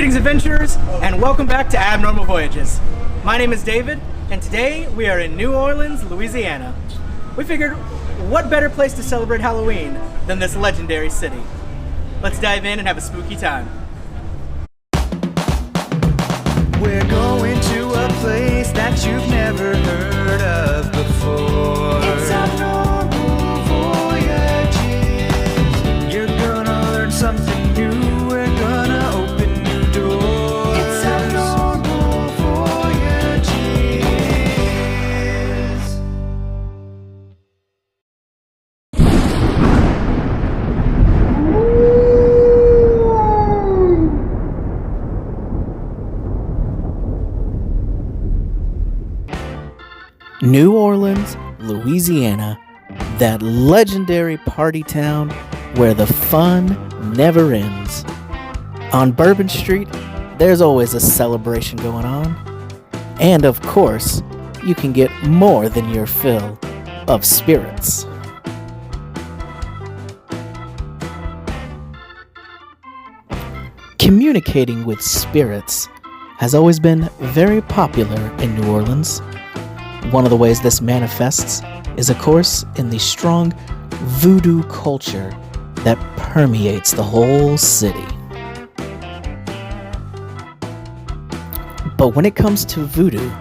Greetings, adventurers, and welcome back to Abnormal Voyages. My name is David, and today we are in New Orleans, Louisiana. We figured, what better place to celebrate Halloween than this legendary city? Let's dive in and have a spooky time. We're going to a place that you've never heard of before. It's Abnormal Voyages. You're gonna learn something new. We're gonna open new doors. It's Abnormal Voyages. New Orleans, Louisiana, that legendary party town where the fun never ends. On Bourbon Street, there's always a celebration going on. And of course, you can get more than your fill of spirits. Communicating with spirits has always been very popular in New Orleans. One of the ways this manifests is, of course, in the strong voodoo culture that permeates the whole city. But when it comes to voodoo,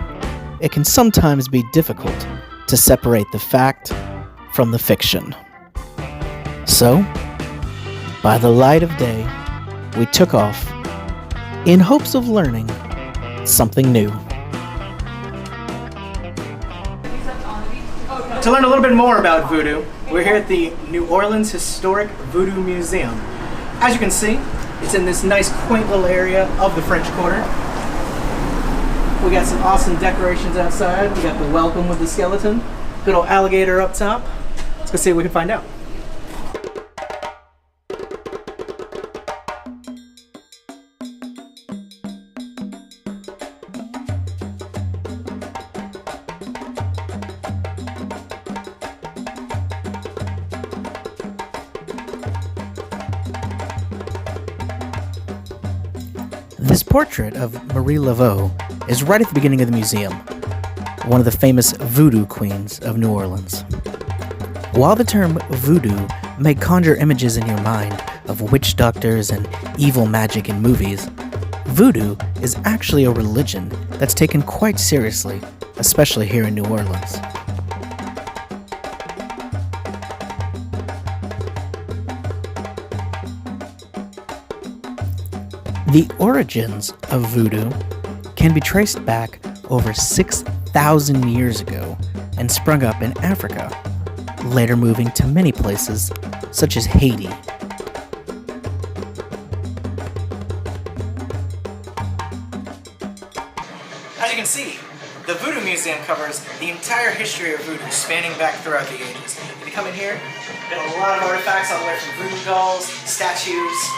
it can sometimes be difficult to separate the fact from the fiction. So, by the light of day, we took off in hopes of learning something new. To learn a little bit more about voodoo, we're here at the New Orleans Historic Voodoo Museum. As you can see, it's in this nice quaint little area of the French Quarter. We got some awesome decorations outside. We got the welcome with the skeleton, good old alligator up top. Let's go see what we can find out. This portrait of Marie Laveau is right at the beginning of the museum, one of the famous voodoo queens of New Orleans. While the term voodoo may conjure images in your mind of witch doctors and evil magic in movies, voodoo is actually a religion that's taken quite seriously, especially here in New Orleans. The origins of voodoo can be traced back over 6,000 years ago and sprung up in Africa, later moving to many places such as Haiti. As you can see, the Voodoo Museum covers the entire history of voodoo, spanning back throughout the ages. If you come in here, got a lot of artifacts all the way from voodoo dolls, statues,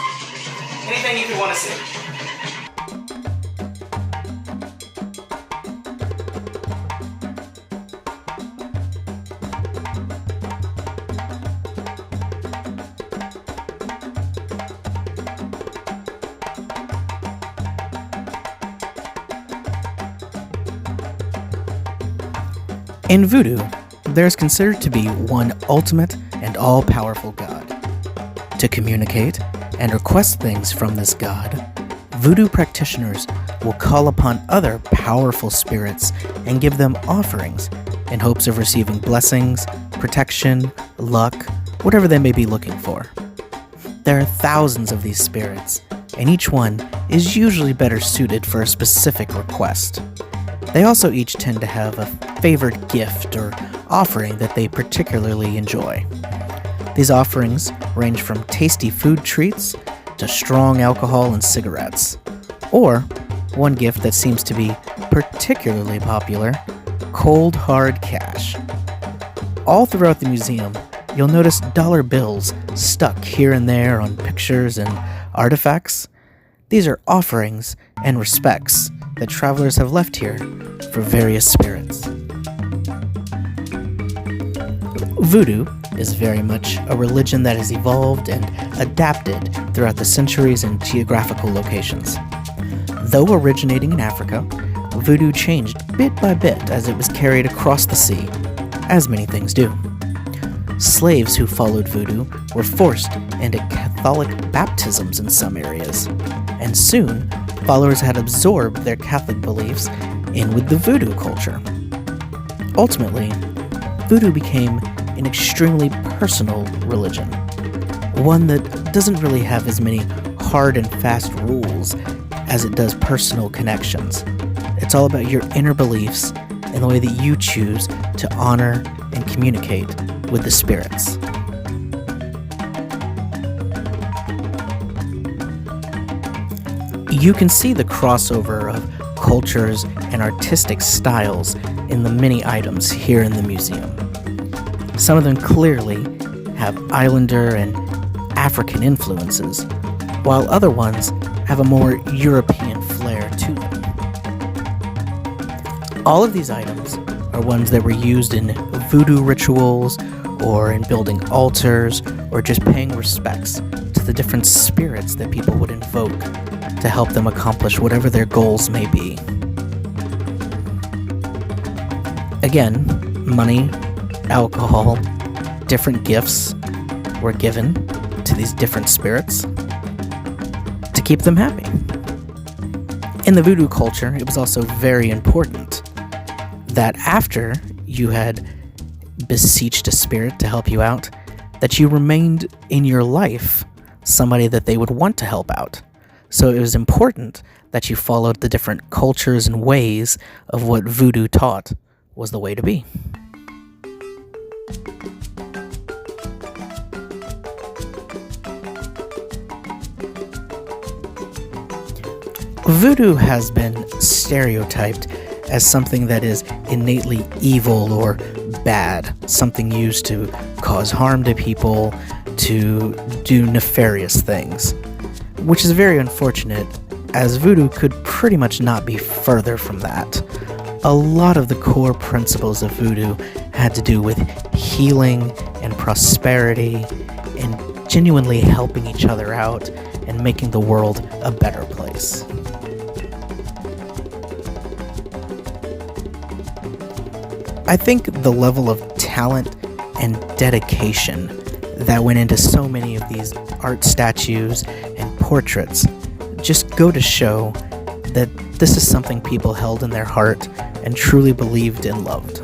anything you could want to see. In voodoo, there is considered to be one ultimate and all-powerful god. To communicate and request things from this god, voodoo practitioners will call upon other powerful spirits and give them offerings in hopes of receiving blessings, protection, luck, whatever they may be looking for. There are thousands of these spirits, and each one is usually better suited for a specific request. They also each tend to have a favored gift or offering that they particularly enjoy. These offerings range from tasty food treats to strong alcohol and cigarettes, or one gift that seems to be particularly popular, cold hard cash. All throughout the museum, you'll notice dollar bills stuck here and there on pictures and artifacts. These are offerings and respects that travelers have left here for various spirits. Voodoo is very much a religion that has evolved and adapted throughout the centuries and geographical locations. Though originating in Africa, voodoo changed bit by bit as it was carried across the sea, as many things do. Slaves who followed voodoo were forced into Catholic baptisms in some areas, and soon followers had absorbed their Catholic beliefs in with the voodoo culture. Ultimately, voodoo became an extremely personal religion, one that doesn't really have as many hard and fast rules as it does personal connections. It's all about your inner beliefs and the way that you choose to honor and communicate with the spirits. You can see the crossover of cultures and artistic styles in the many items here in the museum. Some of them clearly have Islander and African influences, while other ones have a more European flair to them. All of these items are ones that were used in voodoo rituals, or in building altars, or just paying respects to the different spirits that people would invoke to help them accomplish whatever their goals may be. Again, money, alcohol, different gifts were given to these different spirits to keep them happy. In the voodoo culture, it was also very important that after you had beseeched a spirit to help you out, that you remained in your life somebody that they would want to help out. So it was important that you followed the different cultures and ways of what voodoo taught was the way to be. Voodoo has been stereotyped as something that is innately evil or bad, something used to cause harm to people, to do nefarious things, which is very unfortunate, as voodoo could pretty much not be further from that. A lot of the core principles of voodoo had to do with healing and prosperity and genuinely helping each other out and making the world a better place. I think the level of talent and dedication that went into so many of these art statues and portraits just go to show that this is something people held in their heart and truly believed and loved.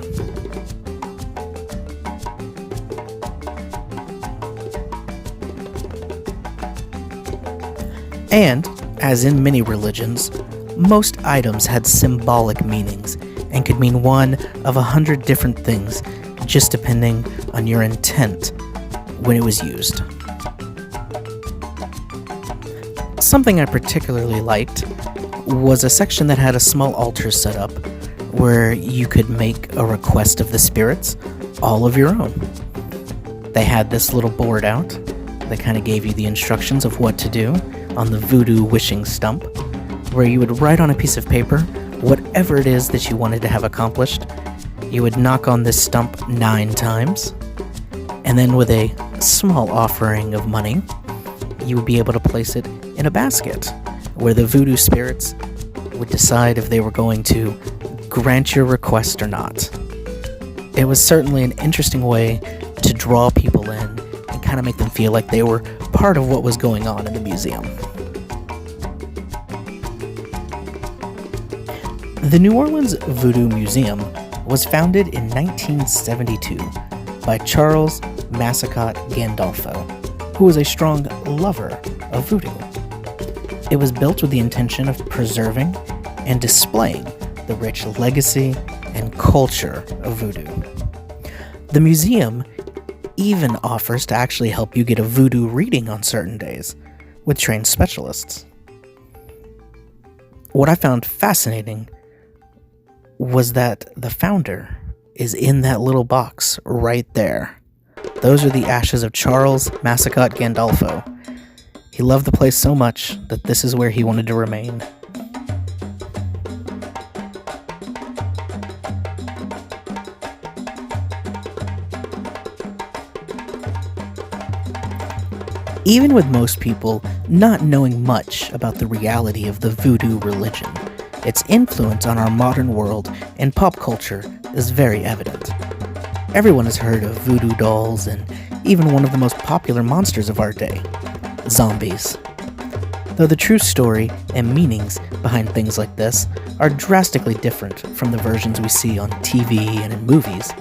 And, as in many religions, most items had symbolic meanings and could mean one of 100 different things, just depending on your intent when it was used. Something I particularly liked was a section that had a small altar set up where you could make a request of the spirits all of your own. They had this little board out that kind of gave you the instructions of what to do on the voodoo wishing stump, where you would write on a piece of paper whatever it is that you wanted to have accomplished. You would knock on this stump 9 times, and then with a small offering of money, you would be able to place it in a basket, where the voodoo spirits would decide if they were going to grant your request or not. It was certainly an interesting way to draw people in and kind of make them feel like they were part of what was going on in the museum. The New Orleans Voodoo Museum was founded in 1972 by Charles Massacott Gandolfo, who was a strong lover of voodoo. It was built with the intention of preserving and displaying the rich legacy and culture of voodoo. The museum even offers to actually help you get a voodoo reading on certain days with trained specialists. What I found fascinating was that the founder is in that little box right there. Those are the ashes of Charles Massacott Gandolfo. He loved the place so much that this is where he wanted to remain. Even with most people not knowing much about the reality of the voodoo religion, its influence on our modern world and pop culture is very evident. Everyone has heard of voodoo dolls and even one of the most popular monsters of our day, zombies. Though the true story and meanings behind things like this are drastically different from the versions we see on TV and in movies,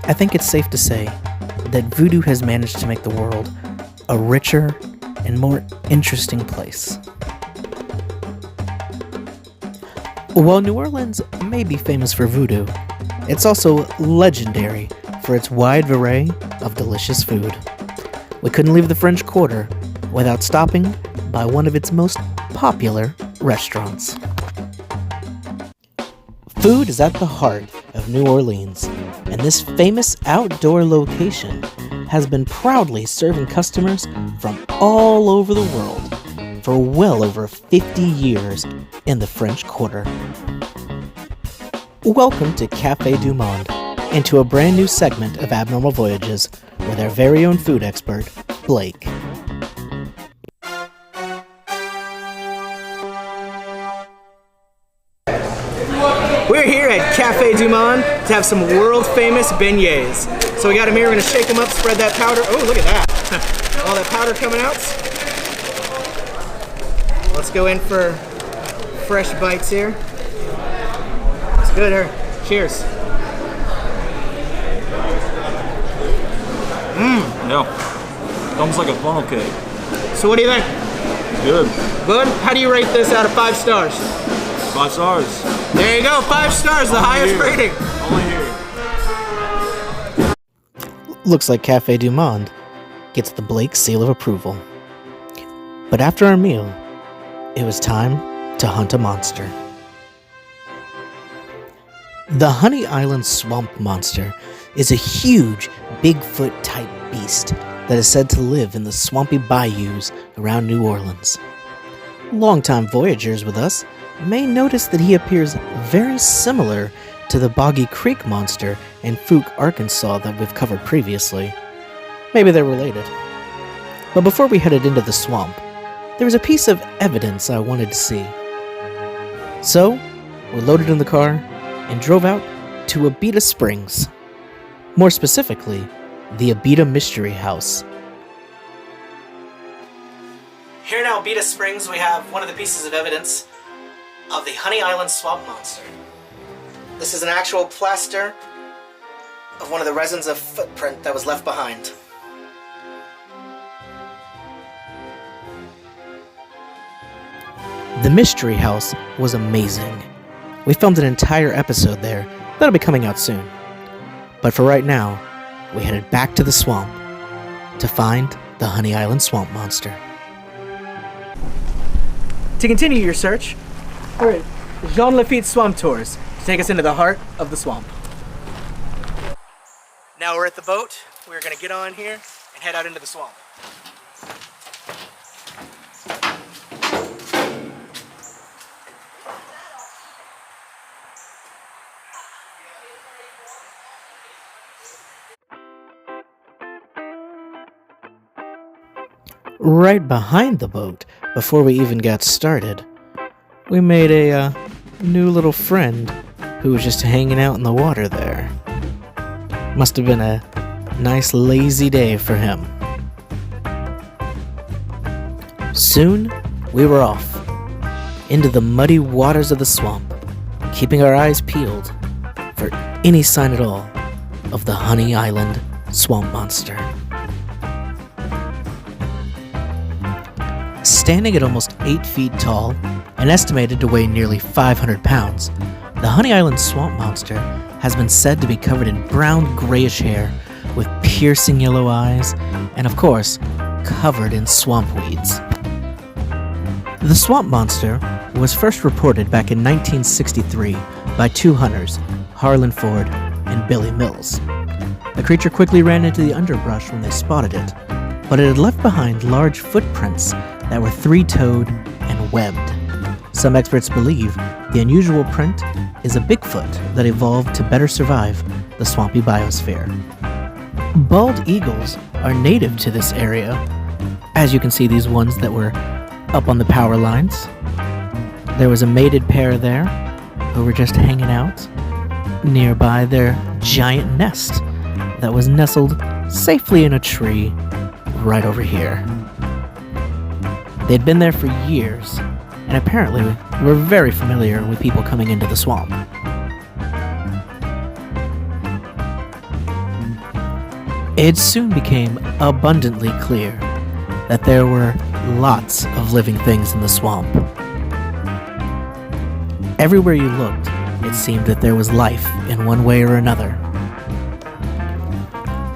I think it's safe to say that voodoo has managed to make the world a richer and more interesting place. While New Orleans may be famous for voodoo, it's also legendary for its wide array of delicious food. We couldn't leave the French Quarter without stopping by one of its most popular restaurants. Food is at the heart of New Orleans, and this famous outdoor location has been proudly serving customers from all over the world for well over 50 years in the French Quarter. Welcome to Café du Monde, and to a brand new segment of Abnormal Voyages with our very own food expert, Blake. We're here at Café du Monde to have some world-famous beignets. So we got them here, we're gonna shake them up, spread that powder. Oh, look at that. All that powder coming out. Let's go in for fresh bites here. It's good here. Cheers. Yeah, almost like a funnel cake. So what do you think? Good. Good? How do you rate this out of 5 stars? 5 stars. There you go, 5 stars, the highest here. rating. Only here. Looks like Café du Monde gets the Blake seal of approval. But after our meal, it was time to hunt a monster. The Honey Island Swamp Monster is a huge, Bigfoot-type beast that is said to live in the swampy bayous around New Orleans. Longtime voyagers with us may notice that he appears very similar to the Boggy Creek monster in Fouke, Arkansas that we've covered previously. Maybe they're related. But before we headed into the swamp, there was a piece of evidence I wanted to see. So, we loaded in the car and drove out to Abita Springs. More specifically, the Abita Mystery House. Here in Abita Springs, we have one of the pieces of evidence of the Honey Island Swamp Monster. This is an actual plaster of one of the resins of footprint that was left behind. The Mystery House was amazing. We filmed an entire episode there that'll be coming out soon. But for right now, we headed back to the swamp to find the Honey Island Swamp Monster. To continue your search, we're at Jean Lafitte Swamp Tours to take us into the heart of the swamp. Now we're at the boat. We're going to get on here and head out into the swamp. Right behind the boat, before we even got started, we made a new little friend who was just hanging out in the water there. Must have been a nice lazy day for him. Soon, we were off into the muddy waters of the swamp, keeping our eyes peeled for any sign at all of the Honey Island Swamp Monster. Standing at almost 8 feet tall and estimated to weigh nearly 500 pounds, the Honey Island Swamp Monster has been said to be covered in brown grayish hair with piercing yellow eyes and, of course, covered in swamp weeds. The Swamp Monster was first reported back in 1963 by 2 hunters, Harlan Ford and Billy Mills. The creature quickly ran into the underbrush when they spotted it, but it had left behind large footprints that were 3-toed and webbed. Some experts believe the unusual print is a Bigfoot that evolved to better survive the swampy biosphere. Bald eagles are native to this area, As you can see, these ones that were up on the power lines. There was a mated pair there who were just hanging out nearby their giant nest that was nestled safely in a tree right over here. They'd been there for years, and apparently were very familiar with people coming into the swamp. It soon became abundantly clear that there were lots of living things in the swamp. Everywhere you looked, it seemed that there was life in one way or another.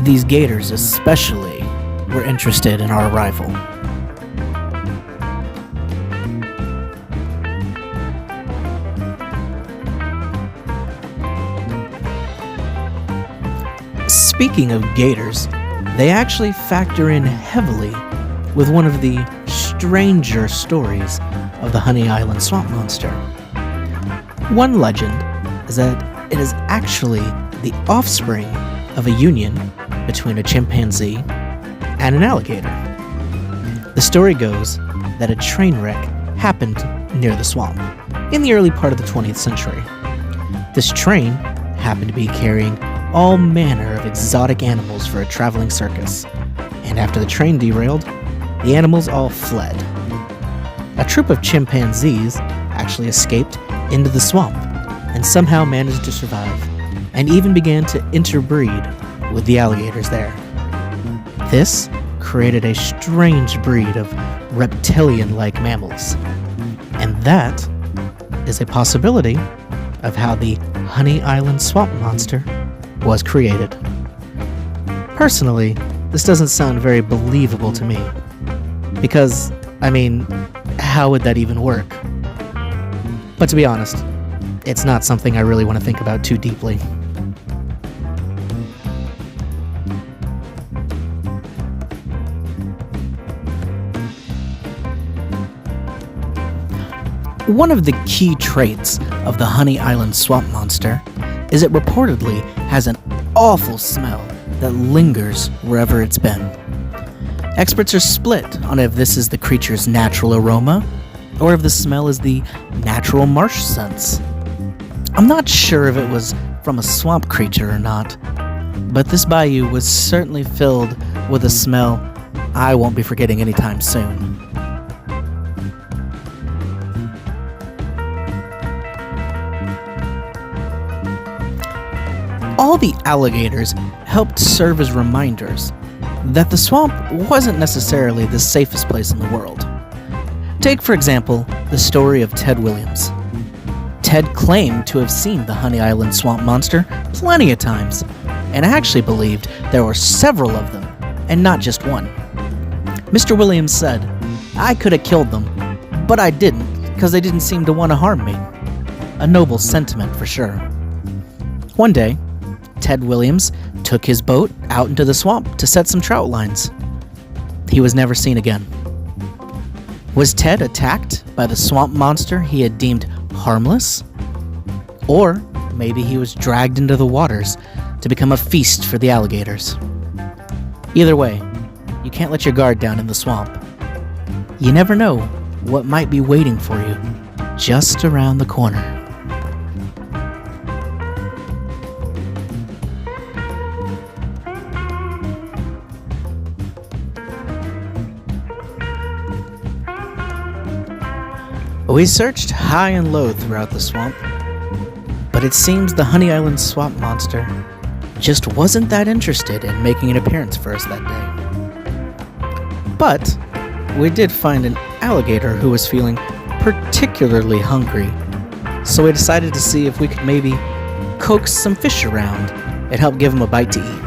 These gators especially were interested in our arrival. Speaking of gators, they actually factor in heavily with one of the stranger stories of the Honey Island swamp monster. One legend is that it is actually the offspring of a union between a chimpanzee and an alligator. The story goes that a train wreck happened near the swamp in the early part of the 20th century. This train happened to be carrying all manner of exotic animals for a traveling circus, and after the train derailed, the animals all fled. A troop of chimpanzees actually escaped into the swamp and somehow managed to survive, and even began to interbreed with the alligators there. This created a strange breed of reptilian-like mammals, and that is a possibility of how the Honey Island swamp monster was created. Personally, this doesn't sound very believable to me, because, how would that even work? But to be honest, it's not something I really want to think about too deeply. One of the key traits of the Honey Island swamp monster is it reportedly has an awful smell that lingers wherever it's been. Experts are split on if this is the creature's natural aroma or if the smell is the natural marsh scents. I'm not sure if it was from a swamp creature or not, but this bayou was certainly filled with a smell I won't be forgetting anytime soon. All the alligators helped serve as reminders that the swamp wasn't necessarily the safest place in the world. Take, for example, the story of Ted Williams. Ted claimed to have seen the Honey Island swamp monster plenty of times, and actually believed there were several of them, and not just one. Mr. Williams said, "I could have killed them, but I didn't, because they didn't seem to want to harm me." A noble sentiment for sure. One day, Ted Williams took his boat out into the swamp to set some trout lines. He was never seen again. Was Ted attacked by the swamp monster he had deemed harmless? Or maybe he was dragged into the waters to become a feast for the alligators. Either way, you can't let your guard down in the swamp. You never know what might be waiting for you just around the corner. We searched high and low throughout the swamp, but it seems the Honey Island swamp monster just wasn't that interested in making an appearance for us that day. But we did find an alligator who was feeling particularly hungry, so we decided to see if we could maybe coax some fish around and help give him a bite to eat.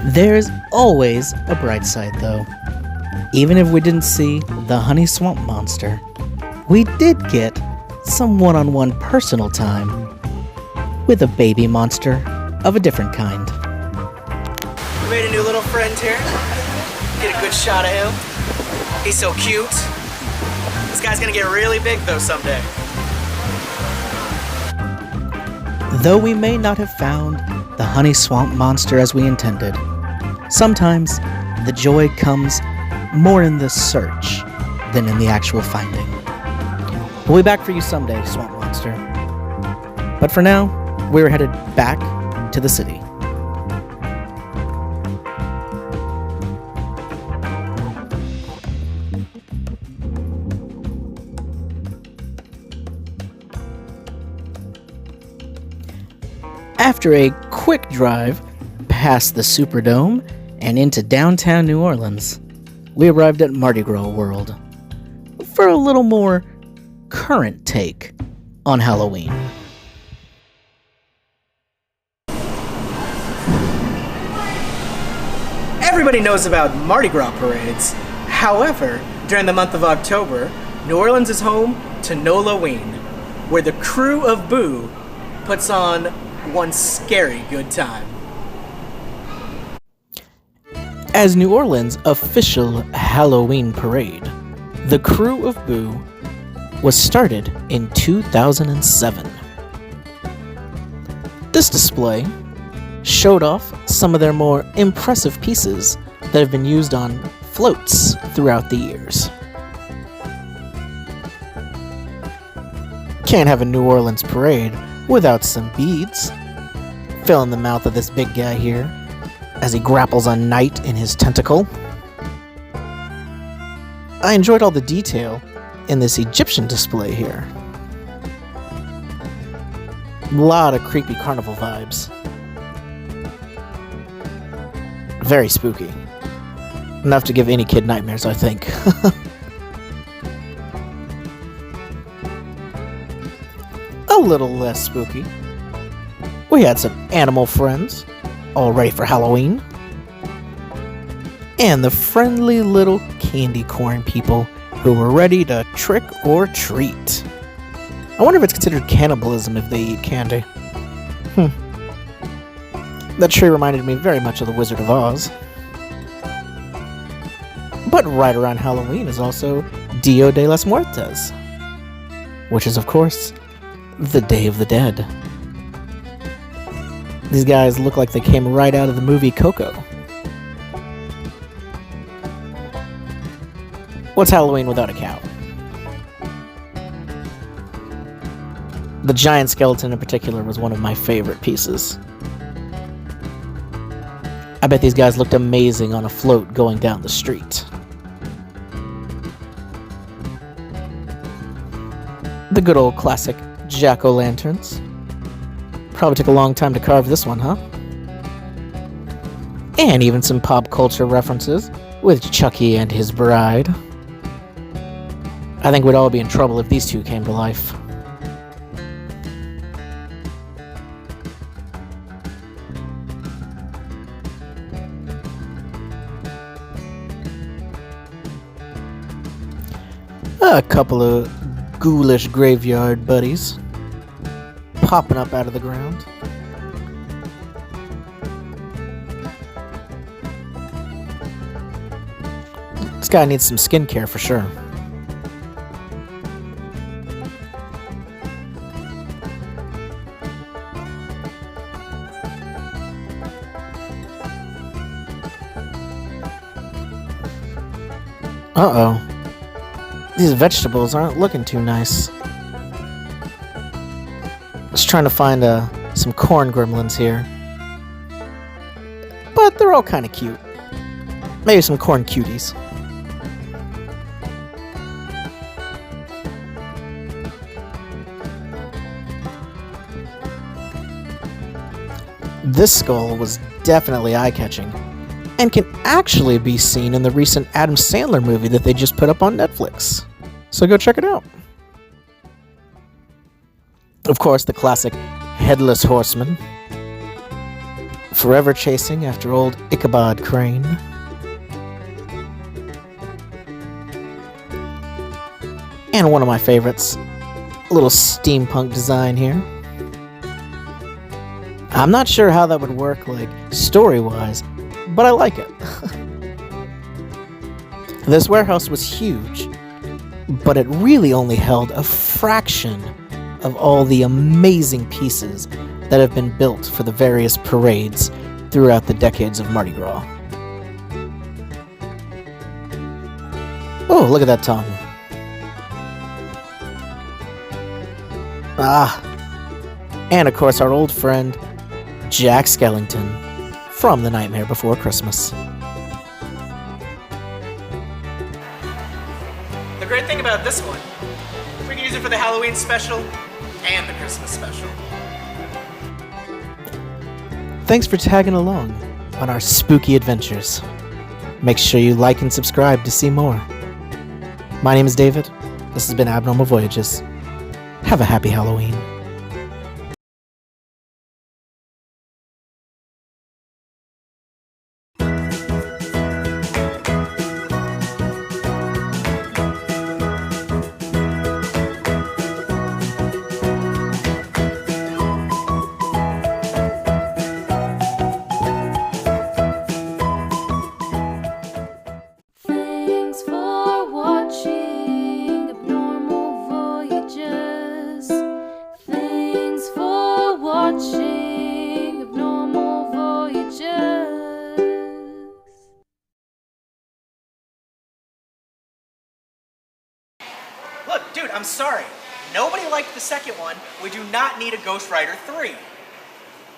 There's always a bright side, though. Even if we didn't see the honey swamp monster, we did get some one-on-one personal time with a baby monster of a different kind. We made a new little friend here. Get a good shot of him. He's so cute. This guy's gonna get really big though someday. Though we may not have found the honey swamp monster as we intended, sometimes the joy comes more in the search than in the actual finding. We'll be back for you someday, Swamp Monster. But for now, we're headed back to the city. After a quick drive past the Superdome and into downtown New Orleans, we arrived at Mardi Gras World for a little more current take on Halloween. Everybody knows about Mardi Gras parades. However, during the month of October, New Orleans is home to Nolaween, where the Krewe of Boo puts on one scary good time. As New Orleans' official Halloween parade, the Krewe of Boo was started in 2007. This display showed off some of their more impressive pieces that have been used on floats throughout the years. Can't have a New Orleans parade without some beads. Fill in the mouth of this big guy here as he grapples a knight in his tentacle. I enjoyed all the detail in this Egyptian display here. A lot of creepy carnival vibes. Very spooky. Enough to give any kid nightmares, I think. A little less spooky. We had some animal friends, all ready for Halloween. And the friendly little candy corn people who were ready to trick or treat. I wonder if it's considered cannibalism if they eat candy. That tree reminded me very much of the Wizard of Oz. But right around Halloween is also Dia de los Muertos, which is, of course, the Day of the Dead. These guys look like they came right out of the movie Coco. What's Halloween without a cow? The giant skeleton in particular was one of my favorite pieces. I bet these guys looked amazing on a float going down the street. The good old classic jack-o'-lanterns. Probably took a long time to carve this one, huh? And even some pop culture references with Chucky and his bride. I think we'd all be in trouble if these two came to life. A couple of ghoulish graveyard buddies popping up out of the ground. This guy needs some skincare for sure. Uh-oh. These vegetables aren't looking too nice. Just trying to find some corn gremlins here. But they're all kind of cute. Maybe some corn cuties. This skull was definitely eye-catching, and can actually be seen in the recent Adam Sandler movie that they just put up on Netflix. So go check it out. Of course, the classic Headless Horseman. forever chasing after old Ichabod Crane. And one of my favorites, a little steampunk design here. I'm not sure how that would work, like, story-wise, but I like it. This warehouse was huge, but it really only held a fraction of all the amazing pieces that have been built for the various parades throughout the decades of Mardi Gras. Oh, look at that tongue. Ah, and of course our old friend, Jack Skellington, from The Nightmare Before Christmas. The great thing about this one, we can use it for the Halloween special and the Christmas special. Thanks for tagging along on our spooky adventures. Make sure you like and subscribe to see more. My name is David. This has been Abnormal Voyages. Have a happy Halloween. Thanks for watching Abnormal Voyages. Thanks for watching Abnormal Voyages. Look, dude, I'm sorry. Nobody liked the second one. We do not need a Ghost Rider 3.